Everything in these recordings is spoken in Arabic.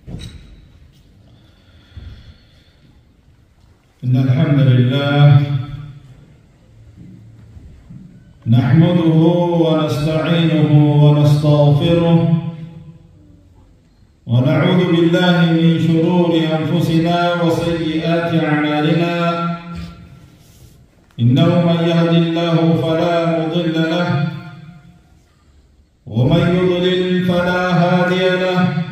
إن الحمد لله نحمده ونستعينه ونستغفره ونعوذ بالله من شرور أنفسنا وسيئات أعمالنا إنه من يهد الله فلا مضل له ومن يضلل فلا هادي له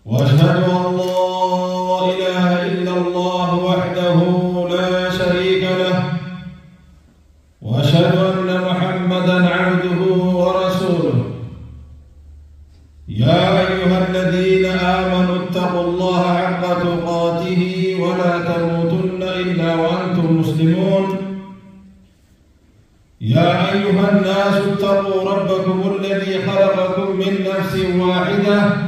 وأشهد أن لا إله إلا الله وحده لا شريك له وأشهد أن محمدًا عبده ورسوله يا أيها الذين آمنوا اتقوا الله حق تقاته ولا تموتن إلا وأنتم مسلمون يا أيها الناس اتقوا ربكم الذي خلقكم من نفس واحدة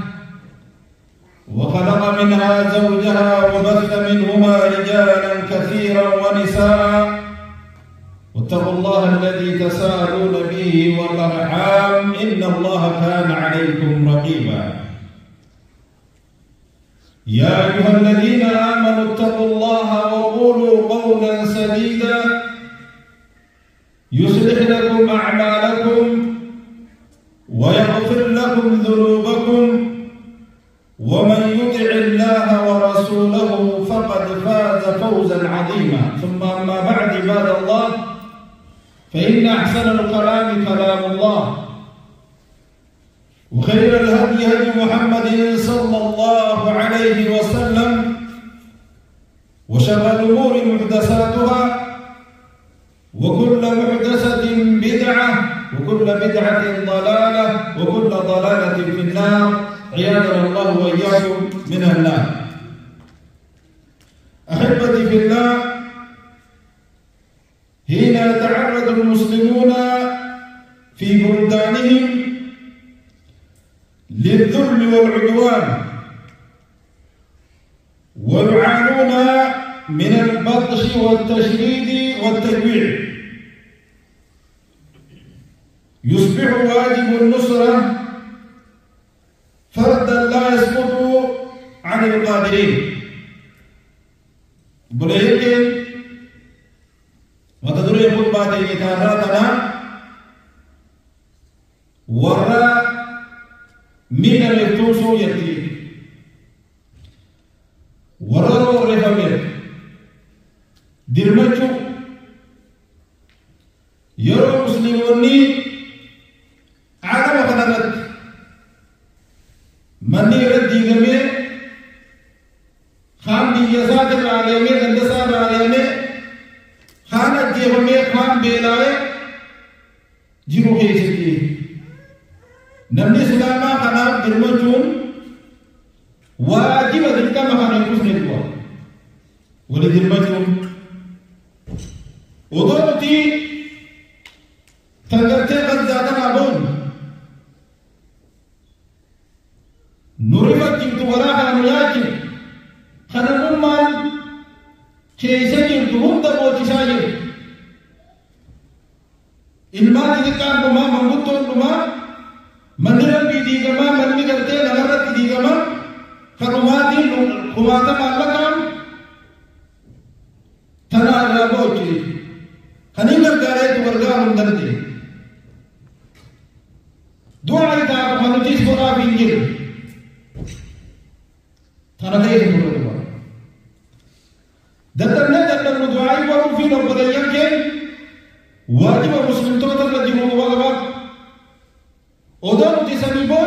وخلق منها زوجها وبث منهما رجالا كثيرا ونساء واتقوا الله الذي تساءلون به والأرحام إن الله كان عليكم رقيبا يا أيها الذين آمنوا اتقوا الله وقولوا قولا سديدا يصلح لكم أعمالكم ويغفر لكم ذنوبكم ومن يطع الله ورسوله فقد فاز فوزا عظيما ثم أما بعد عباد الله فإن أحسن الكلام كلام الله وخير الهدي هدي محمد صلى الله عليه وسلم وشر الأمور محدثاتها وكل محدثة بدعة وكل بدعة ضلالة وكل ضلالة في النار عياذنا الله وإياكم من النار. أحبتي في الله، حين يتعرض المسلمون في بلدانهم للذل والعدوان ويعانون من البطش والتشريد والتجويع، يصبح واجب النصرة فردا لا يسقط عن القادرين. بلغين وتدري خطبات يتاراتنا ورا من التوسو يتي ورا رفمر درمجو يرو مسلموني عدم خدمت مني ردي جميع خان دي يزاد العالمي دندسا العالمي خان الجيبمي خان بيلاي جيبو كيسكي نمني سلاما خناب درمجون واجب ذلك مخان يكوسني الكوا ولي درمجون ودوتي تنگرتي قد زادنا بون نورمت جبت وراها نياجم خنمون مال كيسا جبت هم دبوتي ساجم إلمان ذكار نما منبطون نما منرم بيدي كما منمي کرتے نغرت بيدي كما خنماتي خماتا مالكام تنا رابوتي خنين لرگارے تو ورگار اندردي دعائی تاکو خنوتیس برا بینجر تناديه المرور دتنا دعاء ورو في رب العالمين واجب مسلم تو تر دي مو وغا اودو تي سميبو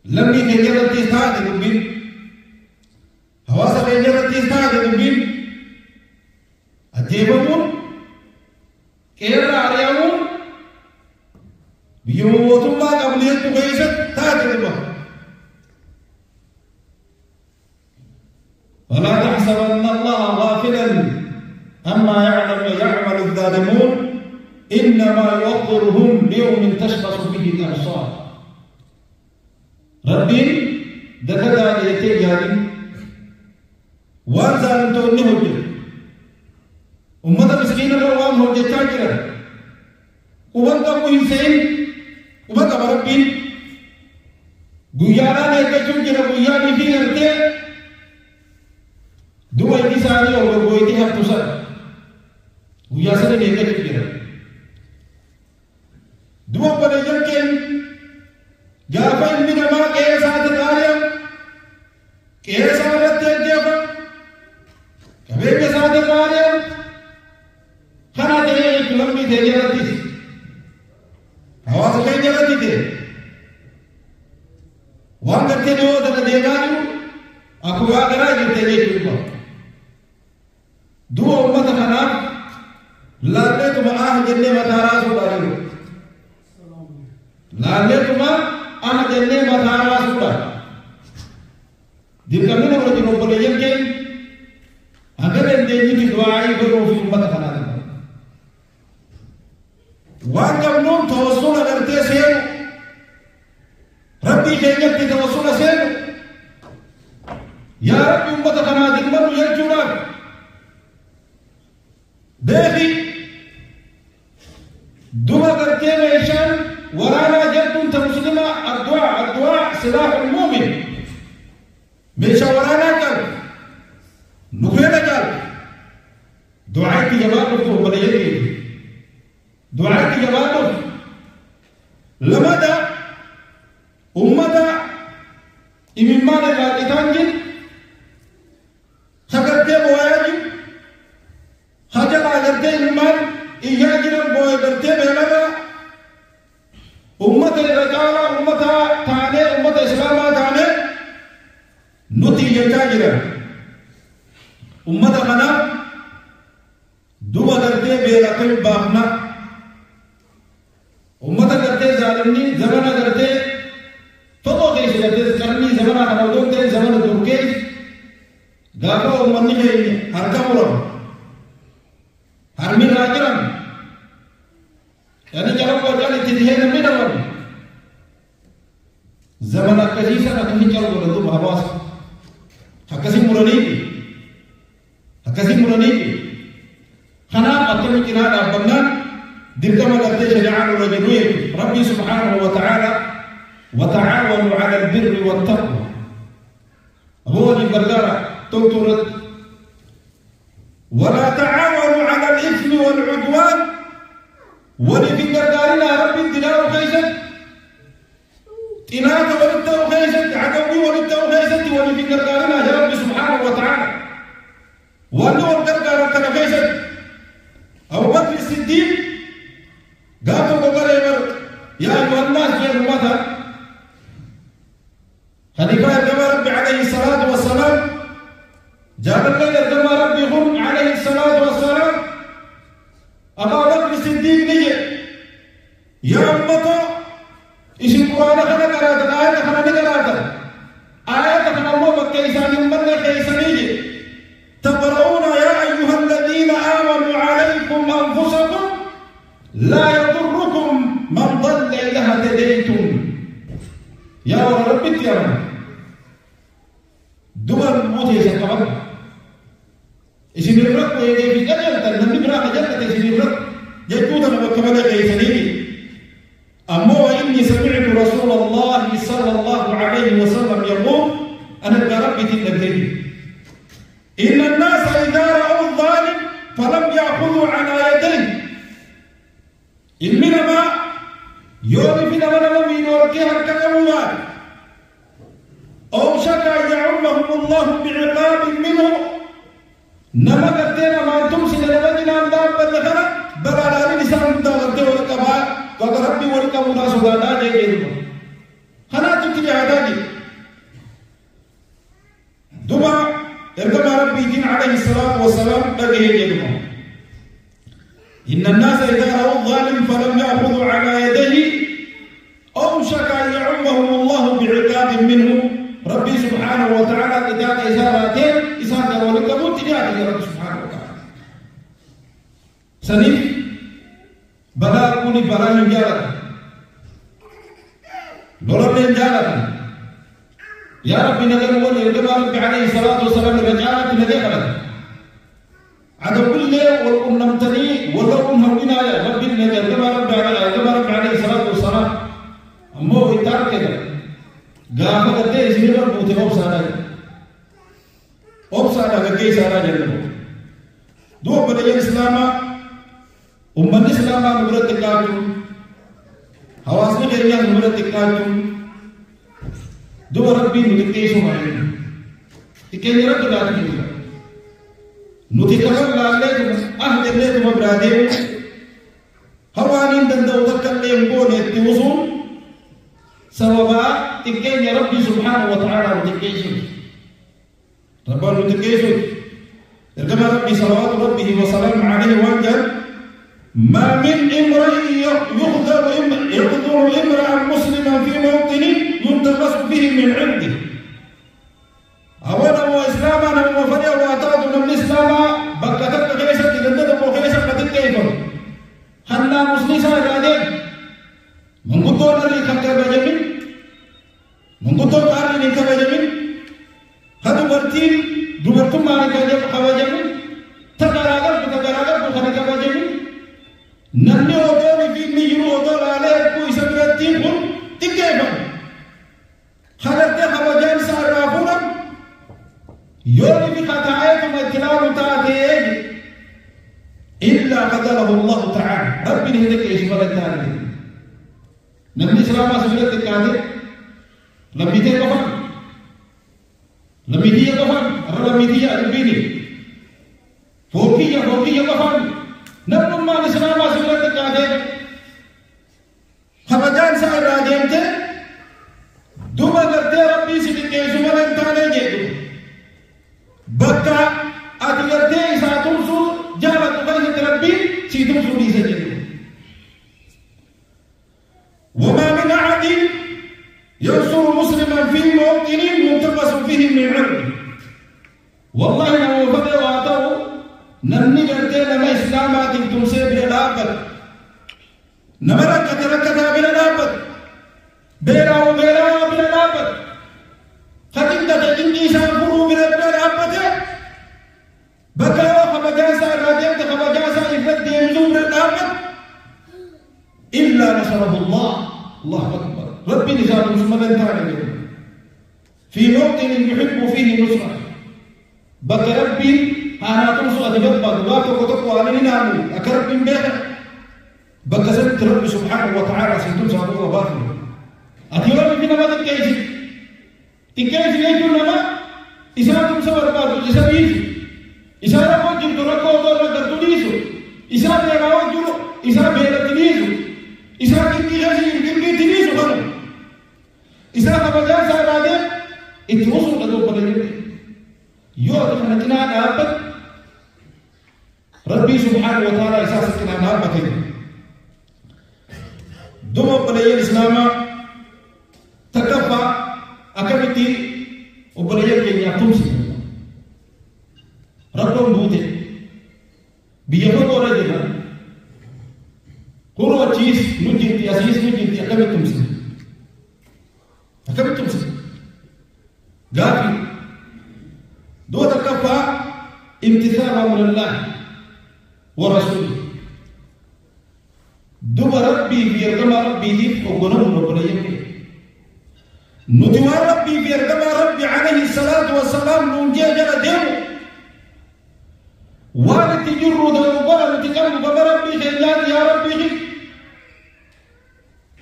لم يجرت استاد بن حواس يجرت استاد بن اديبون كيرا عليهم بيوتو ما قبليه تغيشت تاجر ولا تحسبن الله غافلا عما يعمل الظالمون إنما يؤخرهم ليوم تشخص فيه الأبصار. ربي دكتا ليتي جاري وانزال توني هجر أمة مسكين الروام هجر تاجر وانت أبو حسين وانت بربين guyyaadhaa eeggachuun jira guyyaanii fi gartee du'a inni isaanii orgoggoitii haftu sana guyyaa sana eeggachuun jira du'a bareejan keenya gaafa ilmi namaa qe'ee isaatti qaali'amu qe'ee isaa irratti ajjeefa qabeenya isaatti qaali'amu kana ta'ee lammii ta'e jalattis hawaasa keenya jalatti ta'e waan gartee dhiyoo dana deemaa jiru akkuma garaa jirtee jechuudha du'a ummata kanaaf laalleetuma jennee mataa raasuudhaa jiru laalleetuma jennee mataa raasuudhaa dirqamni nama jiru obboleeyyan keenya hanga dandeenyutti du'aa'ii godhuuf ummata kanaa waan qabnuun tawassula gartee seenu rabbii keenyatti tawassula seenu yaa rabbi ummata kanaa dirqamnu jechuudhaaf beeki du'a gartee meeshaan waraanaa jedhuun ta muslima addu'aa silaaxul muumin meeshaa waraanaa qabu nufeena qabu du'aatti jabaadhuuf obboleeyyan keenya du'aatti jabaadhuuf lamada ummata imimmaan irraa qitaan jiru hagartee boo'aa jiru hajalaa gartee imimmaan iyyaa jiran boo'ee gartee beelarraa ummata irra caalaa ummata taanee ummata islaamaa taanee nuti iyyachaa jiran ummata kanaaf du'a gartee beelakee baafna ummata gartee zaalimni zamana gartee fagoo keessa gartee qarnii zamana kana odoo ta'e zamana turkee gaafa ummanni keenya harka muramu harmi irraa jiran yani jalaqoo jala itti dhihee namni dhaban zamana akkasii sana akkasii calqoo dhaltuba hawaasa akkasii muraniifi kanaaf akkami cinaa dhaabbannaan dirqama gartee shari'aan irra jiru rabbii subhaanahu wa ta'aala وتعاونوا على البر والتقوى هو البرغارة تنطرت ولا تعاونوا على الإثم والعدوان ولفي البرغارنا رب الدلاء خيست إناك ولدته خيست عدوي ولدته خيست ولفي البرغارنا يا رب سبحانه وتعالى وأنه البرغارة كان خيست أبو بكر الصديق قالوا بقريبر يا أيها الناس يا المثل خليفة كما ربي عليه الصلاة والسلام جاء الليل كما ربي هم عليه الصلاة والسلام أبا بكر الصديق نجي يا أمته إيش القرآن خلق قرأت آية خلق قرأت آية خلق الله كيسان من كيسان نجي تقرؤون يا أيها الذين آمنوا عليكم أنفسكم لا يضركم من ضل إذا اهتديتم يا رب يا رب دول الموت يسكبك اسم الرب ويجي في جنة النبي براء جنة اسم الرب يجود أنا بكمل كيسني أما وإني سمعت رسول الله صلى الله عليه وسلم يقول أنا رب تنبيه إن الناس إذا رأوا الظالم فلم يأخذوا على يديه إنما يورثنا ولم يورثها الكلام أو شكا يعمهم الله بعقاب منه نما قدنا ما تمسك لبدنا داب بلغنا بلا لا لسان دار ولكما وقربي ولكم ناس غدا جيد خنا تجي هذا دما ارتمى ربي دين عليه الصلاة والسلام بقي يدهم إن الناس إذا رأوا الظالم فلم يأخذوا على يديه أوشك أن يعمهم الله بعقاب منه ربي سبحانه وتعالى كتاب إساراتين إسارة ولكبوت تجاه رب سبحانه وتعالى سنين بلا كوني بلا ينجالك نورب ينجالك يا ربي نجر ولي ربي عليه الصلاة والسلام رجالك نجالك عدو كل والأم نمتني والأم هربنا يا ربي نجر ربي عليه الصلاة والسلام أمه يتعرك gaafa gartee isinirra buute obsaadha gaggeessaadha jedhamu duuba badayyaan islaamaa ummanni islaamaa nu biratti xiqqaatu hawaasni keenyaa nu biratti xiqqaatu duuba rabbiin nu xiqqeessuu malee xiqqeenya rabbi laatu jira nuti kafar laalleetuma jenneetuma biraa deemu hawaaniin danda'u takka illee hin goone itti usuun sababaa xiqqeenya rabbi subhaanahu wa ta'aalaa nu xiqqeessuuti ربنا نتكيسوا كما ربي صلوات ربه وسلام عليه وانجل ما من امرئ يقدر امرأ مسلما في موطن ينتقص به من عنده أولا وإسلامنا وفريا وأطاعتنا من الإسلام بكتت غيسة لندد وغيسة قد الكيفر حنا مسلسة قادم من قدر لي كتاب جميل من قدر لي كتاب جميل هذا برتين دوبرتم ما نكاجم خواجم تكراغر بخنا كواجم نني أودو في ميرو أودو على كوي سبرتين هم تكيبا خلت خواجم سارافونا يوم في خطايا ما تلاو تاعي إلا قدره الله تعالى ربنا هدك إيش بلدنا نبي سلام سبرت كاده لم يتكفر لميدية كفان رميدية البيني فوقية كفان نبنو ما نسنا ما سبرت كادر خبجان سائر راجين ته دوما کرتے ربی سیدھے زمانن تانے جے بکا ادی کرتے ساتوں سو جالا تو بھائی ربی سیدھوں سو دی سے وما من أحد ينصر مسلما في موطن ينتقص فيه من عرضه والله لو فتى واتوا نمني قرتي لما إسلامات تمسي بالعابد نمرك تركتها بالعابد بيراو بالعابد خدمت إني سأفروا بالعابد بكاوا خبجاسا راجعت خبجاسا إفرد يمزون بالعابد إلا نصره الله أكبر ربي نزال مسلمان تعالى في موطن يحب فيه نصرة بك ربي أنا تنصر أدبت بغبات وقتقوا على نامو أكرب من بيتك بك زدت ربي سبحانه وتعالى سيتنصر الله باطل أتي ربي في نمات الكيسي يجب لنا إذا تنصر رباطل جسبيس إذا ربو جمت ركو دور ترتليسو إذا بيراو جلو إذا بيرتليسو إذا كنتي غزي تليسو غنو إذا خبجان سأرادي اتوصل لدو بدلين يوضح نتنا نابت ربي سبحانه وتعالى إساس كنا نابت دوما بدلين إسلاما تكفى أكبتي وبدلين كينيا تمسي ربهم بوته بيهو رجلا هو چیز نجنتي أسيس نجنتي أكبت تمسي أكبت تمسي قافي دو تكفى امتثال أمر الله ورسوله دوب ربي في يرقم ربي ديف وقنم ربنا يمكن نتوى ربي في يرقم ربي عليه الصلاة والسلام ننجي جل ديو وارد تجر دوبرا نتكلم بمربي خيلات يا ربي خيل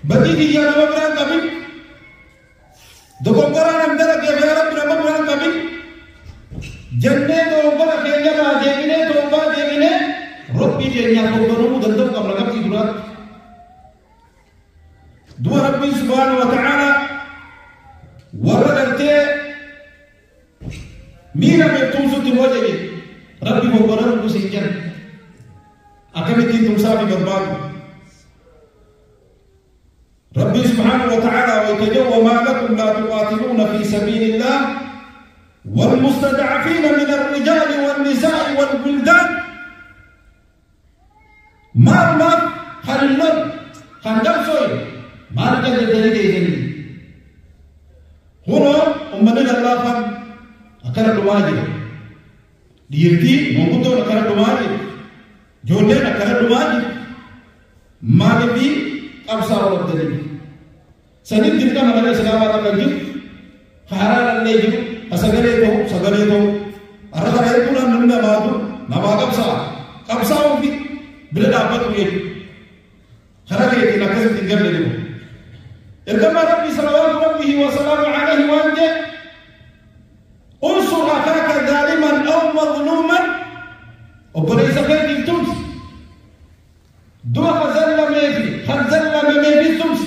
بديدي يا ربنا كبير دوبرا نمدرك يا ربنا مبرا كبير جنة دوبرا خيلات دينه دوبرا دينه ربي جنة دوبرا مدندم كم لقب تدرات دو ربي سبحانه وتعالى وردت ميرا بتوسط الوجه ربي مبرر مسجن أكمل تمسافي برباد ربي سبحانه وتعالى ويتجو وما لكم لا تقاتلون في سبيل الله والمستضعفين من الرجال والنساء والبلدان ما خلنا خندقسوي ما رجع للدليل هنا أمنا الله فهم أكرر الواجب ديرتي موجودة أكرر الواجب جونة أكرر الواجب ما نبي أبصار الدليل سنين تلك ما لا سلام على الجن خارا اللي يجيب سجلته أرخى يقول أن نما قبصا وفي بلد أبد ويجي خارا يجي نكسر تنجر له إركما ربي صلوات ربه وسلامه عليه وانجه انصر أخاك ظالما أو مظلوما وبليس فيك التمس دو خزل ميفي التمس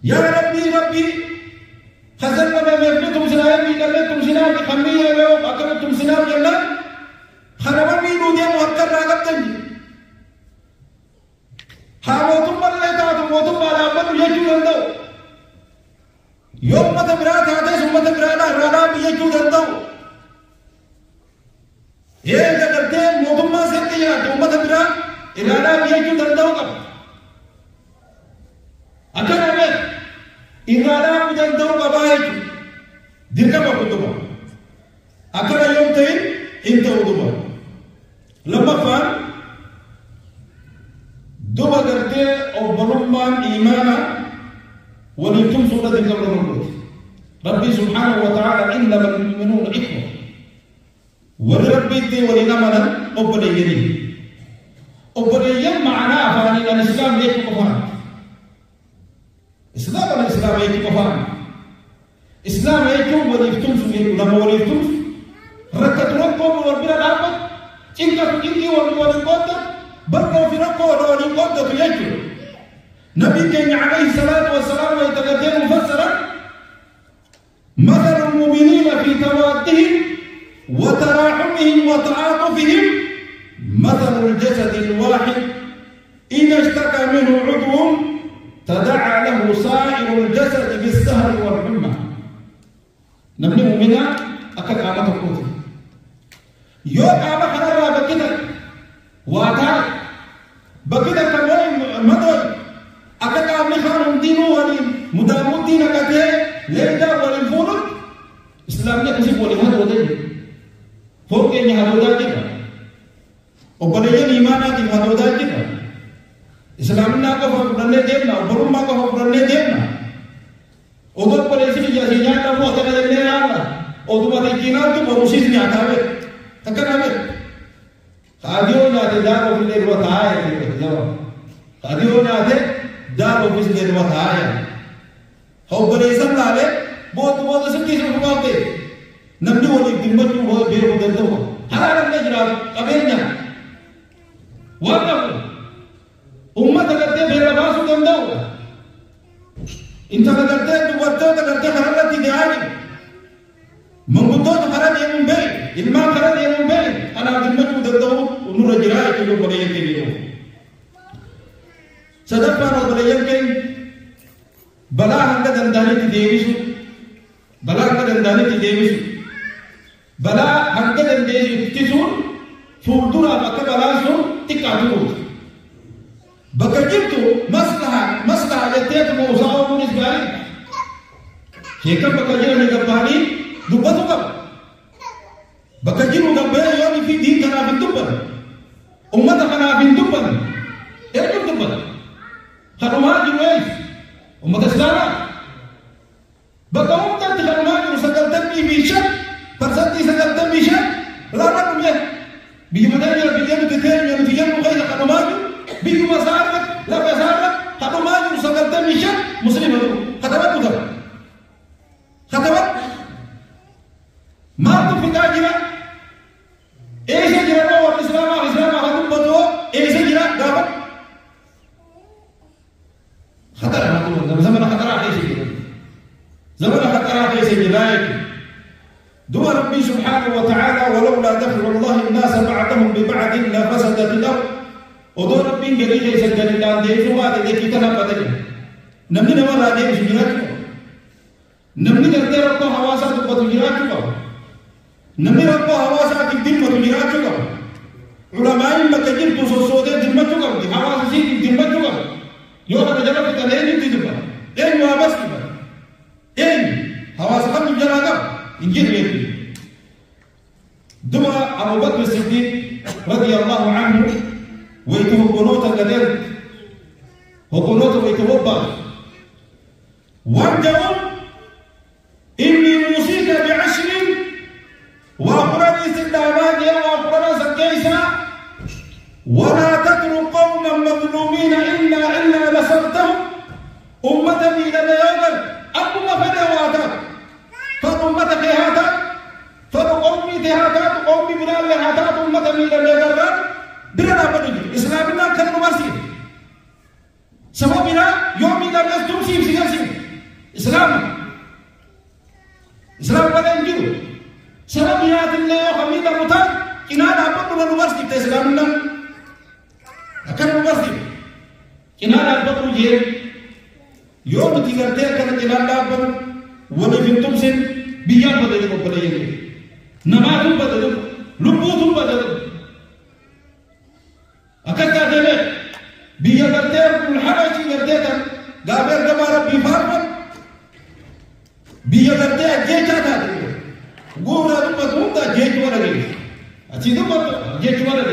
يا ربي خزل ميفي تمسنا يبي قال تمسنا بخمية يوم أكل تمسنا يلا خربا مينو دي مهكر راقب تنجي موتم بالله تعالى موتم على أمر يجو دندو يوم متى برات هذا ثم متى برانا رانا بيجو دندو ये क्या करते हैं मोहम्मा से किया तो मत बिरा इरादा ये क्यों करता होगा अगर हमें इरादा मुझे दो कबाए दिन का बात तो अगर योग थे इन तो उधर लंबा फान दो करते और बलुमान ईमाना वनितुम सूरत दिन का बलुमान रब्बी सुब्हानहु व तआला इन्नमा المؤمنون इख्वة ولربيتي ولنمنا أبريين معناه فاني الإسلام يكي كفان الإسلام يكي كفان إسلام يكي وليفتم سوية لما وليفتم ركت ركو وربنا العبد إنك ولقودة برقوا في ركو ولقودة يكي نبي كان عليه الصلاة والسلام يتقدم مفسرا مثل المؤمنين في توادهم وتراحمهم وتعاطفهم مثل الجسد الواحد إن اشتكى منه عضو تداعى له سائر الجسد بالسهر والحمى نبني مؤمنا أكد عامة القوت يوم عامة خلال بكتك واتاك بكتك كموي مدوي أكد عامة خانم دينو ولي مدامو دينك أكد ليدا وللفولد إسلامنا كسيب ولهذا ودي فوق yang hadoda kita, operasi iman di hadoda kita. Islam nak kau berani dena, belum mak kau berani dena. Obat polisi jadi nyata buat kita jadi apa? Obat ikhina tu berusis nyata be, takkan apa? Kadio nyata dah ofis di luar thaya, jawab. Kadio nyata dah ofis di luar thaya. Kau berisi lale, buat sekali semua be. नब्बे वाली दिम्मत में वो बेर हो देते हो हरारत में जरा अबेरना वाक़ उम्मत करते बेर आवाज़ उठंदा हो इंसान करते तो वत्तो करते हरारत की दिहाड़ी मंगुतो तो हरारत ये मुंबई इल्मा हरारत ये मुंबई अना दिम्मत में देते हो उन्होंने जिराए के लोग बड़े के लिए सदफ पर और बड़े के बला हंगा दंदानी की देवीशु बला हंगा दंदानी की देवीशु बला हंके दंदे इत्तिसून फूलदुरा बका बलासून तिकातुन बकजिबतु मस्लहा जतेत मौसाओ मुनिस गाली शेकम बकजिर ने गब्बानी दुबतु कब बकजिर गब्बे योनी fi din kana bintuban ummat kana bintuban bintuban kharuma juwais ummat islam baka ummat kharuma musakal tanbi bishak فرزتي سجلت بيشا لا نقول له بيجي مدير بيجي متتين بيجي مغير خدمات بيجي مسارك لا مسارك خدمات سجلت بيشا مسلم هذا خدمات مدر خدمات ما تو في كاجرا ايش جرا هو الاسلام هذا بدو ايش جرا دابا خطر ما تو زمان خطر ايش جرا زمان خطر ايش جرا دعا ربي سبحانه وتعالى ولولا دفع الله الناس بعضهم ببعض لفسدت الارض ودعا ربي جريء سجل الله ديسوا هذا ذكي كنا بدل نمني نمر راجع سجلات نمني करते रखो हवासा तो बतुजिरात चुका नमनी रखो हवासा की दिन बतुजिरात चुका उलमाई मकजिर तो सोदे दिन मत चुका हवासा सी दिन मत चुका यो ना जरा के तले नहीं दिन पर एक वापस की बात एक हवासा का जरा का इंजीर में دعا أبو بكر الصديق رضي الله عنه ويتوقنوت القدر وقنوت ويتوبا وانجهم من الجبر برنا بدي إسلامنا كانوا مرسين سببنا يوم إذا بستم سيم إسلام ولا ينجو سببنا تلنا يوم مطار إن هذا بدنا نمرسين إسلامنا كانوا مرسين إن هذا بدنا جيل يوم تيجرتها كانت إن هذا بدنا ولا فينتم سين بيان بدل مبلغ نماذج بدل لبوت بدل أكثر ذلك بيجرتها كل حاجة جرتها قابل كبار بيفارم بيجرتها جيش هذا قولا دم دا جيش ولا جيش أشيد دم جيش ولا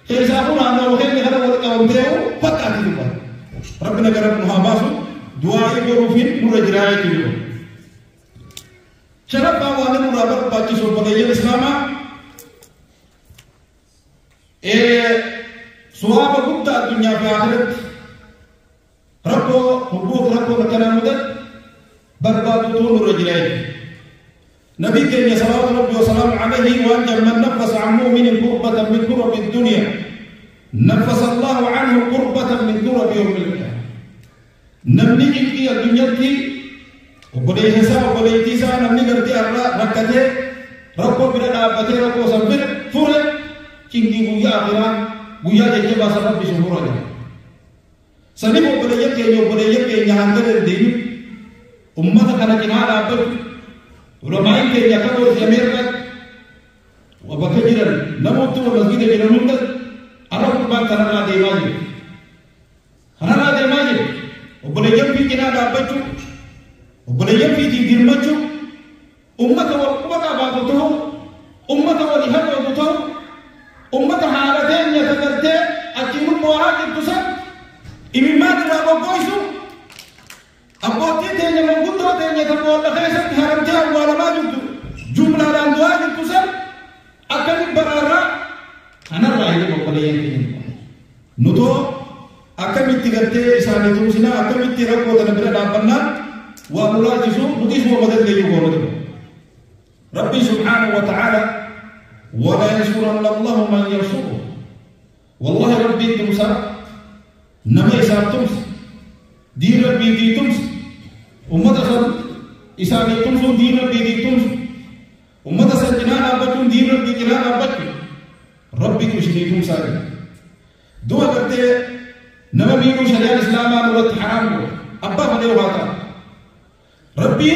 جيش حسابنا أنا وهم هذا ولا كم تيو فكر دم ربنا كرم مهاباسو دعاء يروفين مرجعي كيلو شرط باوان مرابط باقي سو بدأ الإسلام سواب بكتا الدنيا في آخرت ربو حبوك ربو لكنا مدد برباد طول رجلين نبي كريم صلى الله عليه وسلم عليه وأنجم من نفس عن مؤمن كربة من كرب الدنيا نفس الله عنه كربة من كرب يوم القيامة نبني في الدنيا كي وبدأ حساب وبدأ تيسا نبني كرتي الله ركعته ربو بنا أبتي ربو سبب فورة كينغي بويا أخيرا بويا جيجي باسا ربي سبورا سني وبدأ يكي نهانجر الدين أمة كنا كنا أبد ولماين كي يكبر زمير وبكجرا نموت ومسجد جنون أنا كمان كنا لا ديماجي كنا لا ديماجي وبدأ يكي كنا أبد وبدأ يكي ديرمجو أمة بعضته أمة ولهذا بعضته أمة حالتين يتكلمون أكيد مواجه تسد إمامات الأبوكويسو أبوكي تاني من قدرة تاني تقول لخيسة هرمتها ولا ما جبتو جملة لأندواج تسد أكيد برارة أنا رأيي بقولين كذي نتو أكيد تقدر إساني تومسنا أكيد تقدر تنبرة دابنا وأمور جسوم نقيس وبدل ليجوا ربي سبحانه وتعالى ولا ينصرن الله من ينصره والله ربي تمسر نما إسان تمس دين ربي دي تمس أمة سر إسان تمس دين ربي دي تمس أمة سر جنانا بتون دين ربي جنانا بتون ربي كشني تمسر دوا کرتے نما بينو شريعة الإسلام على حرام أبا فديه واتا ربي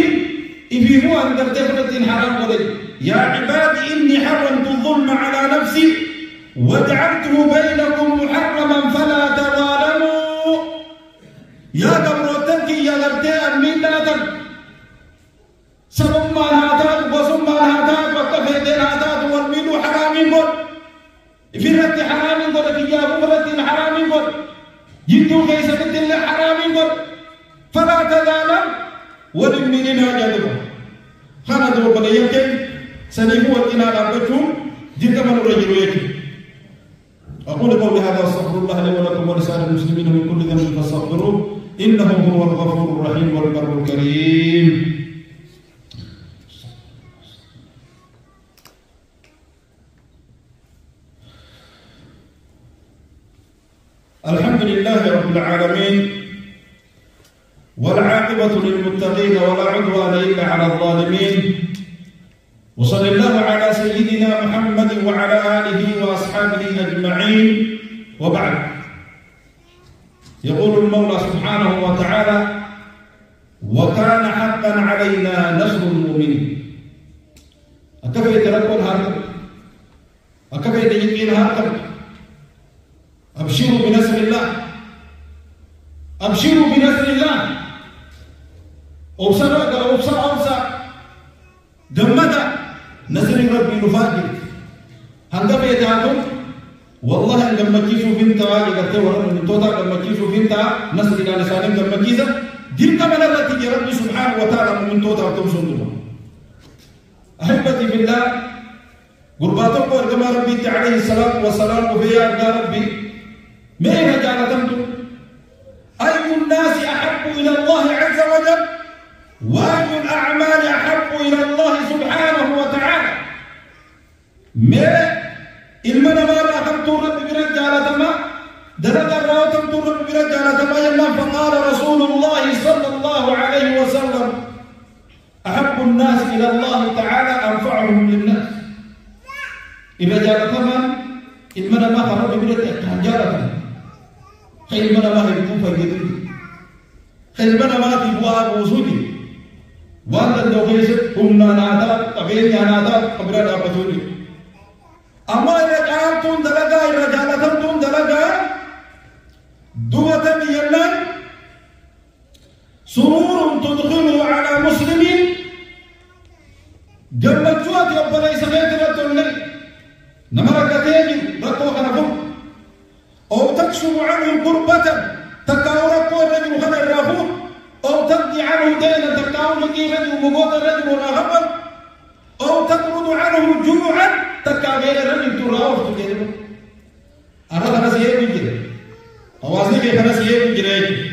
إبيه أن ترتفع حرام ولي يا عبادي إني حرمت الظلم على نفسي وجعلته بينكم محرما فلا تظالموا يا قبرتك يا لرتاء من نادر سبب ما هاتات وسم ما هاتات وكفيت هاتات والمين حرام قل فرت حرام قل يا فرت حرام قل جدو كيسة حرام قل فلا تظالم ولمننا جدوا خانا دو بلا يمكن سنيمو وكنا لابتهم جدا من الرجل يكي أقول قولي هذا أستغفر الله لي ولكم ولسائر المسلمين من كل ذنب فاستغفروه إنه هو الغفور الرحيم والبر الكريم الحمد لله رب العالمين والعاقبة للمتقين ولا عدوان إلا على الظالمين وصلى الله على سيدنا محمد وعلى آله وأصحابه أجمعين وبعد يقول المولى سبحانه وتعالى وكان حقا علينا نصر المؤمنين أكفى يتركون هذا أكفى يتجدين هذا أبشروا بنصر الله أبشروا بنصر الله أوسع جمدا نصر ربي نفاجئ هنگا بيتاكم والله ان لما كيسو بنتا يغتي ورن من توتا لما كيسو بنتا نصر الى لسان لما كيسا دين كما التي ربي سبحانه وتعالى من توتا تمسون احبتي بالله غرباتكم ورغم ربي عليه الصلاه والسلام وفيا ربي ما رجعتم اي الناس احب الى الله عز وجل وأي الأعمال أحب إلى الله سبحانه وتعالى ما المنا ما أخذ تورب برجال تما درجة الرواتب تورب برجال تما يلا. فقال رسول الله صلى الله عليه وسلم أحب الناس إلى الله تعالى أنفعهم للناس. إذا جاء ثمن المنا ما خرج برجال جالة خير المنا ما يكون فيدري خير المنا ما تبغى وصولي وأنت الدوخيس أمنا نادا أبين نادا أبرد أبتولي. أما إذا كانتم دلقا إذا جالتم دلقا دوة يلا سرور تدخله على مسلم جنب الجوات يبقى ليس غير لي نمرك تيجي ركوك نفر أو تكشف عنه كربة تكاورك الرجل خلى الرافور أو تقضي عنه دينا تكاورك رجل مقود الرجل راغبا أو تطرد عنه جوعا تكاغير الرجل تراوح تجيبه. أنا خلاص يجري أوازني في خلاص يجري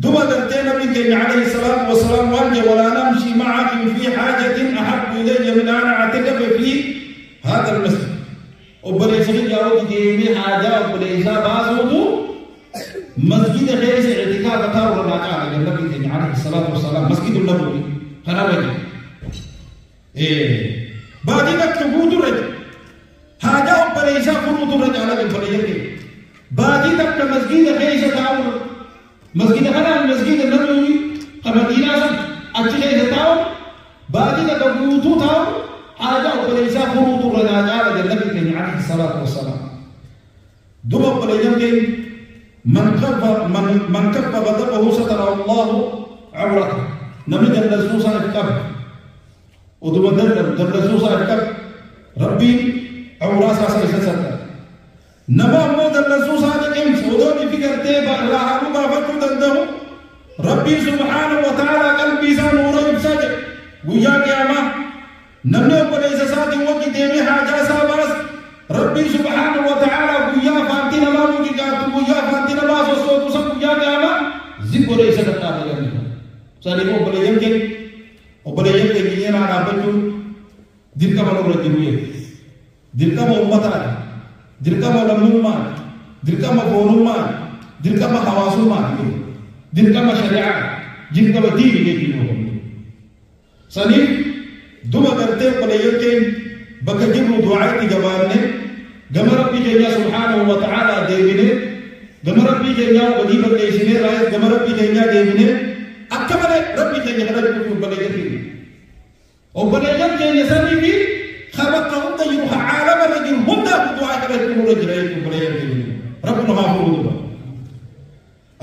دوما درتين من عليه الصلاة والسلام وانجا ولا نمشي معكم في حاجة أحب إلي من أن أعتكف في هذا المسجد. وبلي سيد جاوب جيمي حاجة وبلي بازوتو مسجد غير اعتكاف تاور راجع على النبي عليه الصلاة والسلام مسجد النبوي خرابي. بعد ذلك تقول الرجل حاجة وبلي فروض الرجل على البلي بعد ذلك مسجد غير تاور مسجد هذا المسجد النبوي كمدينة أجل تاور بعد ذلك تقول تاور حاجة وبلي فروض الرجل على النبي عليه الصلاة والسلام. دوما بلي من كف غضبه ستر الله عورته. نمي دلسو صاحب كف ودوما دلسو صاحب كف ربي عوراسا ستر. نبا مو دلسو صاحب كمس ودوني في كرتيبا لا هارو بابكو دندو ربي سبحانه وتعالى قلبي سانورا يبساجه ويا قيامة نمي وليس ساتي وقت ديمي حاجة ساباس ربي سبحانه وتعالى ويا فانتنا ما وجدت ويا فانتنا ما سوسو سب ويا قيامة زب وليس كتاب يعني سالمو بليم كي وبليم كي ينا نابجو ديركا منور ديويه ديركا مومتا ديركا مولموما ديركا مفونوما ديركا محواسوما ديركا شريعة ديركا دين كي سالم دوما کرتے بليم كي بكجيب دعائي جبارني جم ربي جينا سبحانه وتعالى دينه جم ربي جينا ودي بليشنه رايت جم ربي جينا دينه أكمل ربي جينا هذا يكون بليجي أو بليجي جينا سامي في خبط كهون تيروح عالم الرجل مدة بدعاء كذا يكون رجل يكون بليجي ربنا غفور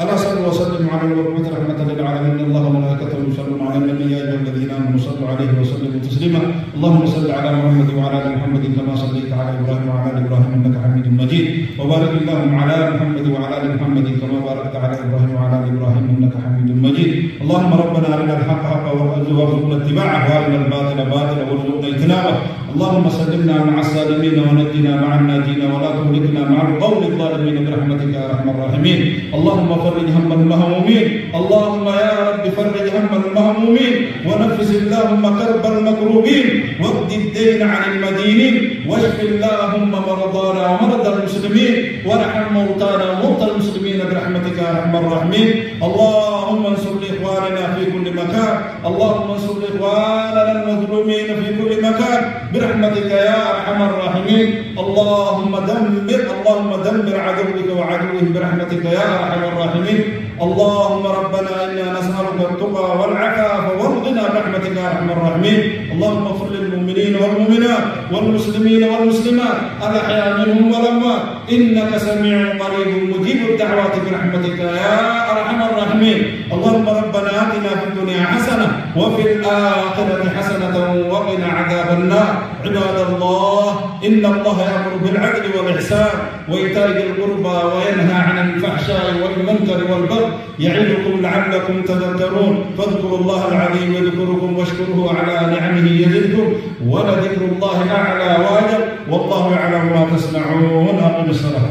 الله صلى وسلم على المبعوث رحمة للعالمين. الله وملائكته يصلون على النبي يا أيها الذين آمنوا صلوا عليه وسلموا تسليما. اللهم صل على محمد وعلى آل محمد كما صليت على إبراهيم وعلى آل إبراهيم إنك حميد مجيد. وبارك اللهم على محمد وعلى آل محمد كما باركت على إبراهيم وعلى آل إبراهيم إنك حميد مجيد. اللهم ربنا أرنا الحق حقا وارزقنا اتباعه وأرنا الباطل باطلا وارزقنا اجتنابه. اللهم سلمنا مع السالمين ونجنا مع الناجين ولا تهلكنا مع القوم الظالمين برحمتك يا أرحم الراحمين. اللهم فرج هم المهمومين. اللهم يا رب فرج هم المهمومين ونفس اللهم كرب المكروبين واقض الدين عن المدينين واشف اللهم مرضانا ومرضى المسلمين وارحم موتانا وموتى المسلمين برحمتك يا ارحم الراحمين. اللهم انصر لاخواننا في كل مكان. اللهم انصر لاخواننا المظلومين في كل مكان برحمتك يا ارحم الراحمين. اللهم دمر عدوك وعدوه برحمتك يا ارحم الراحمين. اللهم ربنا انا نسالك التقى والعفاف وارضنا برحمتك يا ارحم الراحمين. اللهم اغفر للمؤمنين والمؤمنات والمسلمين والمسلمات الاحياء منهم والاموات انك سميع قريب مجيب الدعوات برحمتك يا ارحم الراحمين. اللهم ربنا اتنا في الدنيا حسنه وفي الاخره حسنه وقنا عذاب النار. عباد الله ان الله يامر بالعدل والاحسان وايتاء ذي القربى وينهى عن الفحشاء والمنكر والبغي يعظكم لعلكم تذكرون. فاذكروا الله العظيم يذكركم واشكروه على نعمه يزدكم ولذكر الله اعلى واجل والله يعلم ما تصنعون. اقم الصلاه.